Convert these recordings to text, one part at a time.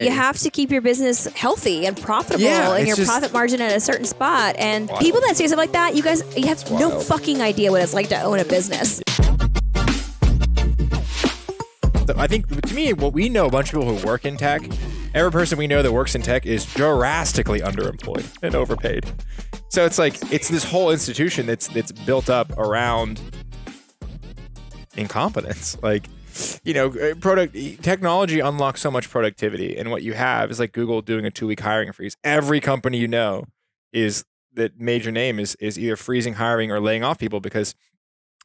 You have to keep your business healthy and profitable and your profit margin at a certain spot. And people that say something like that, you have no fucking idea what it's like to own a business. I think, to me, what we know, a bunch of people who work in tech, every person we know that works in tech is drastically underemployed and overpaid. So it's like, it's this whole institution that's built up around incompetence. Like, technology unlocks so much productivity, and what you have is like Google doing a 2-week hiring freeze. Every company you know is that major name is either freezing hiring or laying off people because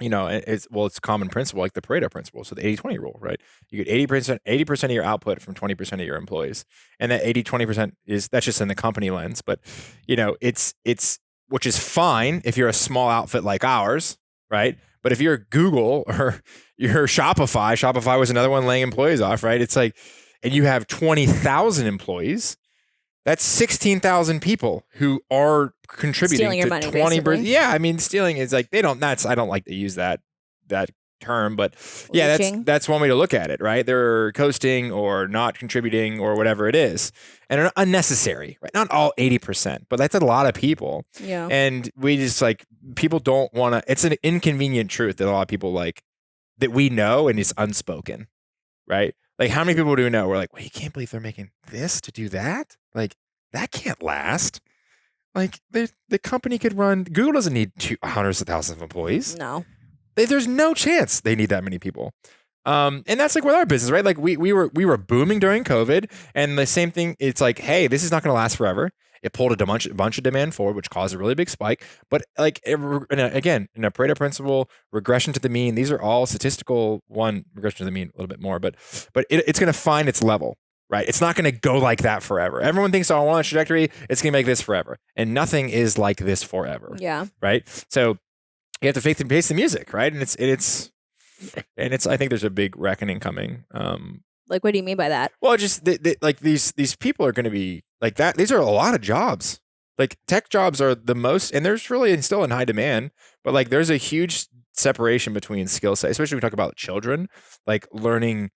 it's common principle, like the Pareto principle. So the 80-20 rule, right? You get 80% of your output from 20% of your employees. And that 80-20% that's just in the company lens. But, it's which is fine if you're a small outfit like ours, right? But if you're Google or you're Shopify was another one laying employees off, right? It's like, and you have 20,000 employees, that's 16,000 people who are contributing stealing your to money, 20%. basically. Yeah, I mean, stealing is like, I don't like to use that term, but yeah, that's one way to look at it, right? They're coasting or not contributing or whatever it is, and are unnecessary, right? Not all 80%, but that's a lot of people. Yeah. And we just like, people don't want to, it's an inconvenient truth that a lot of people like, that we know and it's unspoken, right? Like, how many people do we know? We're like, wait, you can't believe they're making this to do that? Like, that can't last. Like, the company could run, Google doesn't need hundreds of thousands of employees. No. There's no chance they need that many people. And that's like with our business, right? Like we were booming during COVID, and the same thing, it's like, hey, this is not going to last forever. It pulled a bunch of demand forward, which caused a really big spike. But like, again, in a Pareto principle, regression to the mean, these are all statistical, regression to the mean a little bit more, but it's going to find its level, right? It's not going to go like that forever. Everyone thinks, oh, I want a trajectory, it's going to make this forever. And nothing is like this forever. Yeah. Right? So you have to face the music, right? And it's I think there's a big reckoning coming. Like, what do you mean by that? Well, just like these people are going to be like that. These are a lot of jobs. Like, tech jobs are the most, and there's really still in high demand, but like there's a huge separation between skill set, especially when we talk about children, like learning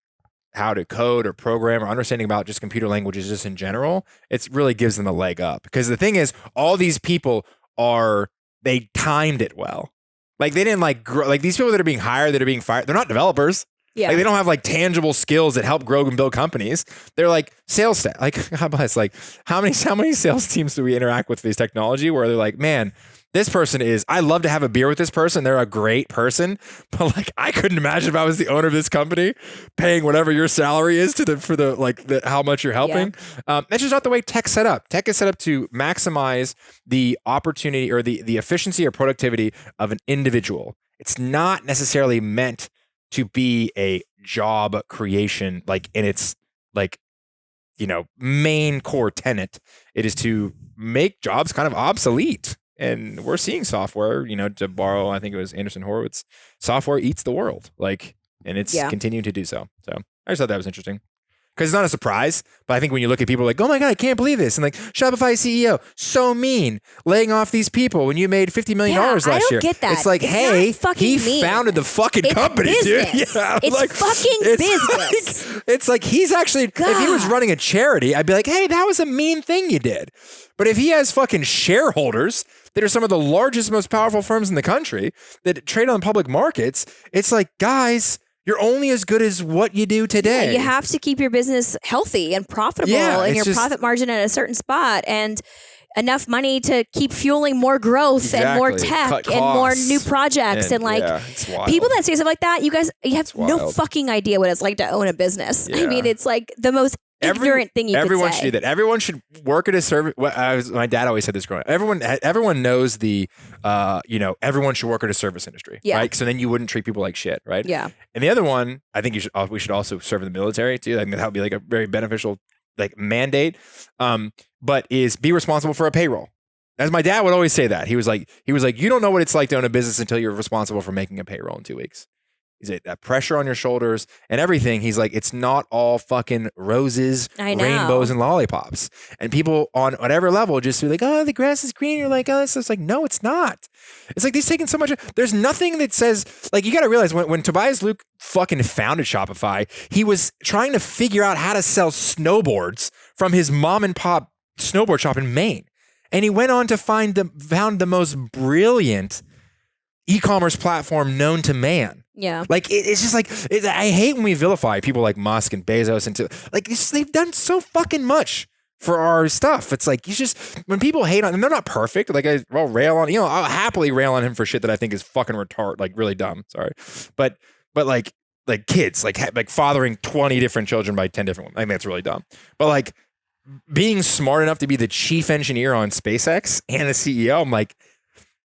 how to code or program or understanding about just computer languages just in general. It really gives them a leg up, because the thing is, all these people they timed it well. Like, they didn't like grow, like these people that are being hired, that are being fired, they're not developers. Yeah. Like, they don't have like tangible skills that help grow and build companies. They're like sales staff. Like, God bless, like how many sales teams do we interact with these technology where they're like, man, this person I love to have a beer with this person. They're a great person, but like, I couldn't imagine if I was the owner of this company paying whatever your salary is for how much you're helping. Yeah. That's just not the way tech's set up. Tech is set up to maximize the opportunity or the efficiency or productivity of an individual. It's not necessarily meant to be a job creation, like in its main core tenet. It is to make jobs kind of obsolete. And we're seeing software, to borrow, I think it was Anderson Horowitz, software eats the world, and it's continuing to do so. So I just thought that was interesting, because it's not a surprise, but I think when you look at people like, oh my God, I can't believe this. And like, Shopify CEO, so mean, laying off these people when you made $50 million last year. I don't get that. It's like, hey, he founded the fucking company, business. Dude. Yeah, it's fucking business. It's like, he's actually, God. If he was running a charity, I'd be like, hey, that was a mean thing you did. But if he has fucking shareholders that are some of the largest, most powerful firms in the country that trade on public markets, it's like, guys, you're only as good as what you do today. Yeah, you have to keep your business healthy and profitable and your profit margin at a certain spot, and enough money to keep fueling more growth and more tech and more new projects. And like, people that say something like that, you have no fucking idea what it's like to own a business. Yeah. I mean, it's like the most ignorant thing you could say. Everyone should do that. Everyone should work at a service. My dad always said this growing up. Everyone knows everyone should work at a service industry, right? So then you wouldn't treat people like shit, right? Yeah. And the other one, I think we should also serve in the military too. I think that would be like a very beneficial mandate. But is be responsible for a payroll. As my dad would always say that. He was like, you don't know what it's like to own a business until you're responsible for making a payroll in 2 weeks. Is it that pressure on your shoulders and everything? He's like, it's not all fucking roses, rainbows, and lollipops. And people on whatever level just be like, oh, the grass is green. You're like, oh, it's like, no, it's not. It's like he's taking so much. There's nothing that says, like, you got to realize when Tobias Luke fucking founded Shopify, he was trying to figure out how to sell snowboards from his mom and pop snowboard shop in Maine. And he went on to found the most brilliant e-commerce platform known to man. Yeah. Like, it's just like, I hate when we vilify people like Musk and Bezos they've done so fucking much for our stuff. It's like, when people hate on, and they're not perfect, like I'll rail on, I'll happily rail on him for shit that I think is fucking retarded, like really dumb. Sorry. But like kids, like fathering 20 different children by 10 different women. I think that's really dumb. But like being smart enough to be the chief engineer on SpaceX and a CEO, I'm like,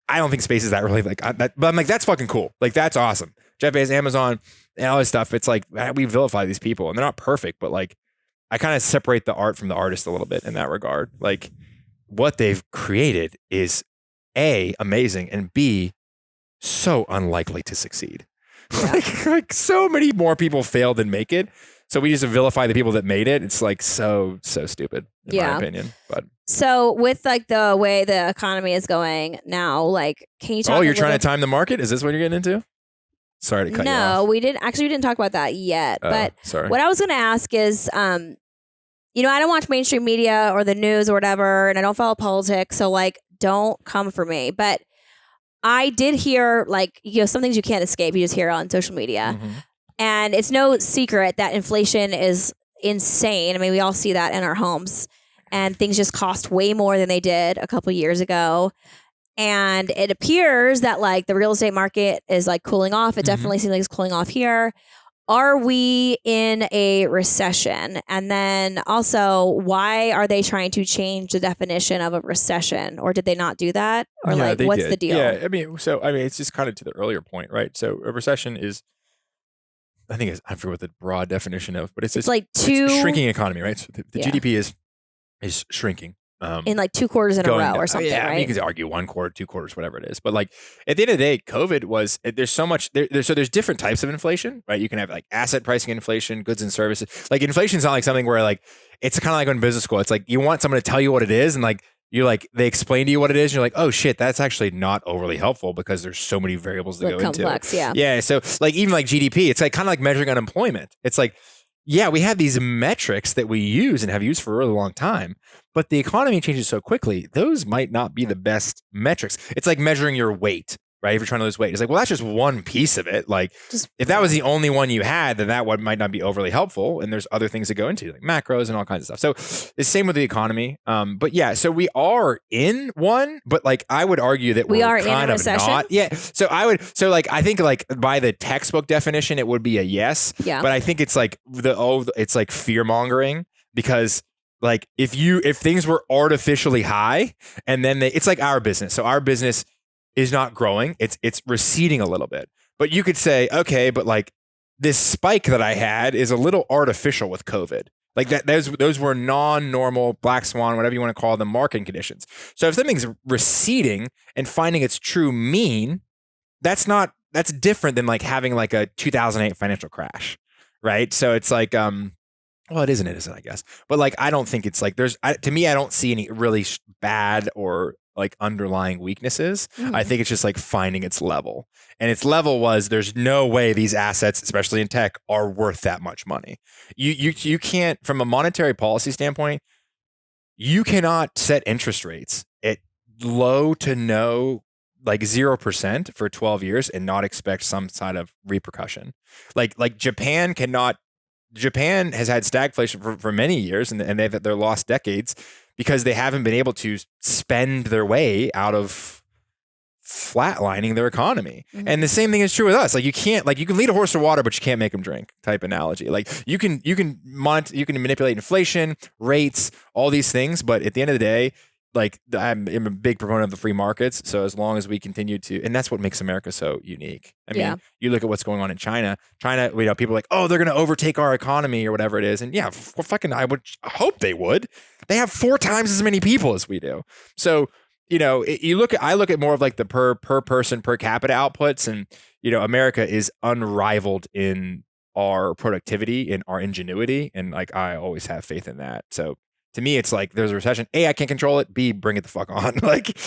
I don't think space is that really like that, but I'm like, that's fucking cool. Like, that's awesome. Jeff Bezos, Amazon, and all this stuff. It's like, we vilify these people and they're not perfect, but like, I kind of separate the art from the artist a little bit in that regard. Like, what they've created is A, amazing, and B, so unlikely to succeed. Yeah. like so many more people fail than make it. So we just vilify the people that made it. It's like so stupid in my opinion. But so with like the way the economy is going now, like, can you talk? Oh, you're trying to time the market? Is this what you're getting into? Sorry to cut you off. No, we didn't talk about that yet. But sorry. What I was going to ask is, I don't watch mainstream media or the news or whatever, and I don't follow politics. So like, don't come for me. But I did hear like, some things you can't escape. You just hear on social media. Mm-hmm. And it's no secret that inflation is insane. I mean, we all see that in our homes, and things just cost way more than they did a couple years ago. And it appears that like the real estate market is like cooling off. It definitely seems like it's cooling off here. Are we in a recession? And then also, why are they trying to change the definition of a recession? Or did they not do that? Or what's the deal? Yeah, I mean, it's just kind of to the earlier point, right? So a recession is, I forget what the broad definition of, but it's like it's a shrinking economy, right? So the GDP is shrinking. In like 2 quarters in a row or something, right? I mean, you can argue 1 quarter, 2 quarters, whatever it is. But like at the end of the day, COVID was, there's so much, there's different types of inflation, right? You can have like asset pricing inflation, goods and services. Like inflation's not like something where like, it's kind of like going to business school. It's like, you want someone to tell you what it is, and like, they explain to you what it is, and you're like, oh shit, that's actually not overly helpful because there's so many variables to go complex, into. Yeah. So like even like GDP, it's like kind of like measuring unemployment. It's like, yeah, we have these metrics that we use and have used for a really long time, but the economy changes so quickly, those might not be the best metrics. It's like measuring your weight, right? If you're trying to lose weight, it's like, well, that's just one piece of it. Like, if that was the only one you had, then that one might not be overly helpful. And there's other things to go into, like macros and all kinds of stuff. So it's the same with the economy. But yeah, so we are in one, but like I would argue that we are kind in a recession. Not. Yeah. So I think like by the textbook definition, it would be a yes. Yeah. But I think it's like it's like fear mongering, because like if things were artificially high and then it's like our business. So our business is not growing. It's receding a little bit. But you could say, okay, but like this spike that I had is a little artificial with COVID. Like those were non-normal, black swan, whatever you want to call them, market conditions. So if something's receding and finding its true mean, that's different than like having like a 2008 financial crash, right? So it's like, well, it isn't, I guess. But like, I don't think it's like to me, I don't see any really bad or like underlying weaknesses. I think it's just like finding its level. And its level was, there's no way these assets, especially in tech, are worth that much money. You can't, from a monetary policy standpoint, you cannot set interest rates at low to no, like 0% for 12 years and not expect some side of repercussion. Like Japan has had stagflation for many years, and they're lost decades because they haven't been able to spend their way out of flatlining their economy. And the same thing is true with us. Like you can lead a horse to water, but you can't make them drink type analogy. Like you can manipulate inflation, rates, all these things. But at the end of the day, like I'm a big proponent of the free markets. So as long as we continue to, and that's what makes America so unique. I mean, you look at what's going on in China, people are like, oh, they're going to overtake our economy or whatever it is. And yeah, I would hope they would. They have 4 times as many people as we do. So I look at more of like the per person per capita outputs, and America is unrivaled in our productivity and our ingenuity, and like I always have faith in that. So to me, it's like there's a recession. A, I can't control it. B, bring it the fuck on. Like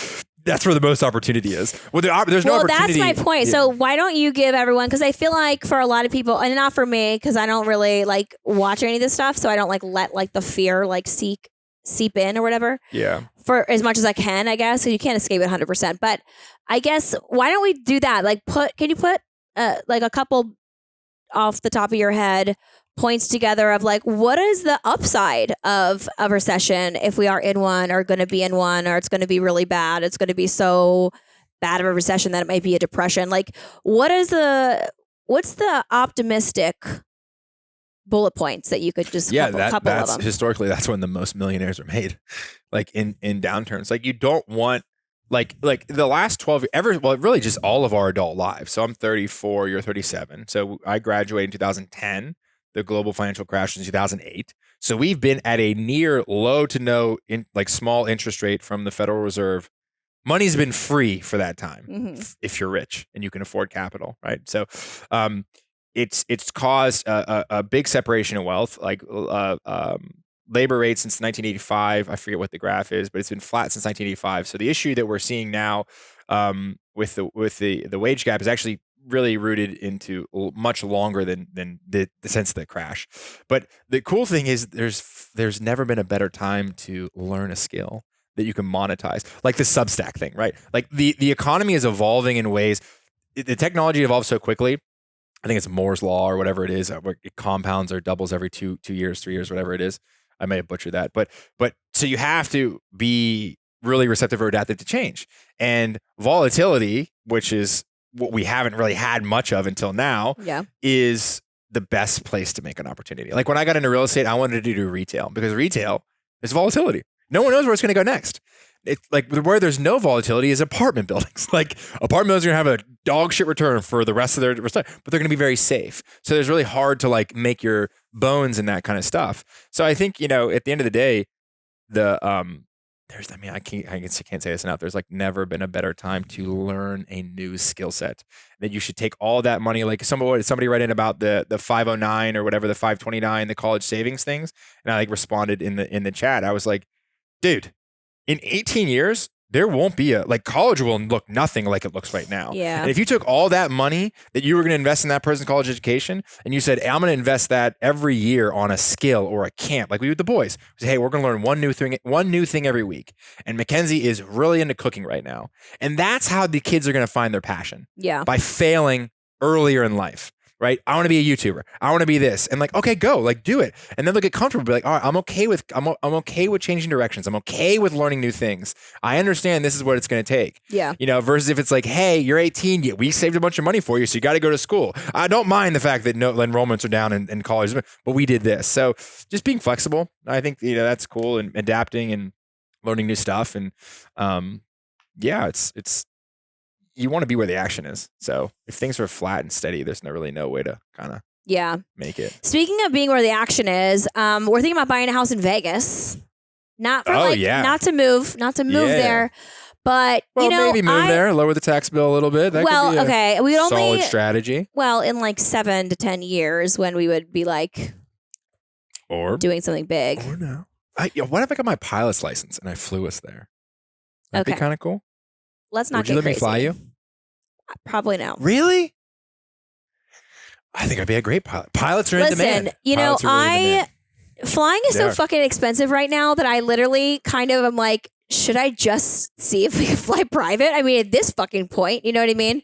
that's where the most opportunity is. Well, there's no opportunity. That's my point. Yeah. So why don't you give everyone? Because I feel like for a lot of people, and not for me, because I don't really like watch any of this stuff, so I don't like let like the fear like seep in or whatever. Yeah. For as much as I can, I guess. So you can't escape it 100%. But I guess why don't we do that? Like can you put like a couple off the top of your head points together of like what is the upside of a recession if we are in one or going to be in one, or it's going to be really bad. It's going to be so bad of a recession that it might be a depression. Like what's the optimistic bullet points that you could just couple of them. Historically, that's when the most millionaires are made, like in downturns. Like you don't want like the last 12 really just all of our adult lives. So I'm 34, you're 37. So I graduated in 2010. The global financial crash in 2008. So we've been at a near low to no small interest rate from the Federal Reserve. Money's been free for that time if you're rich and you can afford capital, right? So it's caused a big separation of wealth, like labor rate since 1985. I forget what the graph is, but it's been flat since 1985. So the issue that we're seeing now with the wage gap is actually really rooted into much longer than the sense of the crash. But the cool thing is there's never been a better time to learn a skill that you can monetize, like the Substack thing, right? Like the economy is evolving in ways. The technology evolves so quickly. I think it's Moore's law or whatever it is. It compounds or doubles every 2 years, 3 years, whatever it is. I may have butchered that, but so you have to be really receptive or adaptive to change. And volatility, which is what we haven't really had much of until now, is the best place to make an opportunity. Like when I got into real estate, I wanted to do retail because retail is volatility. No one knows where it's going to go next. It's like where there's no volatility is apartment buildings. Like apartment buildings are going to have a dog shit return for the rest of their but they're going to be very safe. So it's really hard to like make your bones in that kind of stuff. So I think, at the end of the day, I can't say this enough. There's like never been a better time to learn a new skill set. That you should take all that money. Like somebody write in about the 509 or whatever, the 529, the college savings things, and I like responded in the chat. I was like, dude, in 18 years, there won't be college will look nothing like it looks right now. Yeah. And if you took all that money that you were going to invest in that person's college education and you said, hey, I'm going to invest that every year on a skill or a camp, like we do with the boys. We say, hey, we're going to learn one new thing every week. And Mackenzie is really into cooking right now. And that's how the kids are going to find their passion. Yeah. By failing earlier in life. Right? I want to be a YouTuber. I want to be this. And like, okay, go, like do it. And then they'll get comfortable. Be like, all right, I'm okay with changing directions. I'm okay with learning new things. I understand this is what it's going to take. Yeah. Versus if it's like, hey, you're 18, we saved a bunch of money for you, so you got to go to school. I don't mind the fact that no enrollments are down in college, but we did this. So just being flexible, I think, that's cool, and adapting and learning new stuff. And it's you want to be where the action is. So if things are flat and steady, there's no way to kind of make it. Speaking of being where the action is, we're thinking about buying a house in Vegas. Not to move there, but maybe move there, lower the tax bill a little bit. That could be we would solid only strategy. Well, in like 7 to 10 years when we would be like, or doing something big. Or no. What if I got my pilot's license and I flew us there? That'd be kind of cool. Let's not Would you get let crazy. me fly you? Probably no. Really? I think I'd be a great pilot. Pilots are in demand. Flying is so fucking expensive right now that I literally kind of am like, should I just see if we can fly private? I mean, at this fucking point, you know what I mean?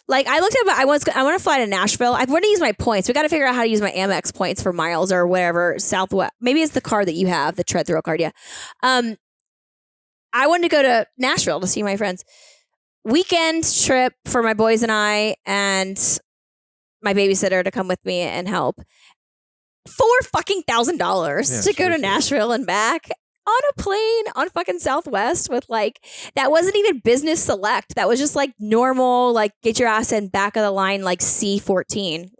Like I looked up, I want to fly to Nashville. I want to use my points. We got to figure out how to use my Amex points for miles or whatever. Southwest. Maybe it's the card that you have, the tread thrill card. Yeah. I wanted to go to Nashville to see my friends. Weekend trip for my boys and I, and my babysitter to come with me and help. $4,000 to go to Nashville and back on a plane on fucking Southwest with that wasn't even business select. That was just like normal, like get your ass in back of the line, like C14.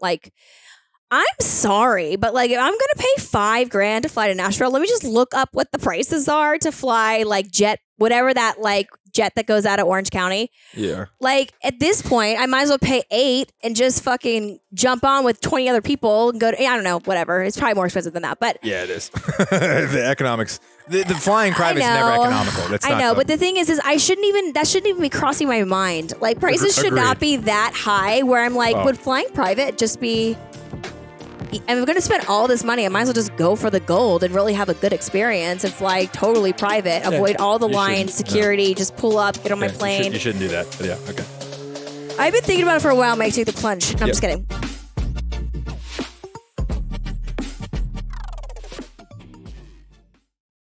I'm sorry, but like, if I'm gonna pay $5,000 to fly to Nashville, let me just look up what the prices are to fly like jet, whatever that like jet that goes out of Orange County. Yeah. Like at this point, I might as well pay $8 and just fucking jump on with 20 other people and go to, I don't know, whatever. It's probably more expensive than that, but yeah, it is. The economics, the flying private is never economical. That's I know, but the thing is that shouldn't even be crossing my mind. Like prices should not be that high where I'm like, would flying private just be, I'm going to spend all this money. I might as well just go for the gold and really have a good experience and fly totally private. Avoid all the lines, security, just pull up, get on my plane. You shouldn't do that. But yeah, okay. I've been thinking about it for a while. I might take the plunge. No, I'm just kidding.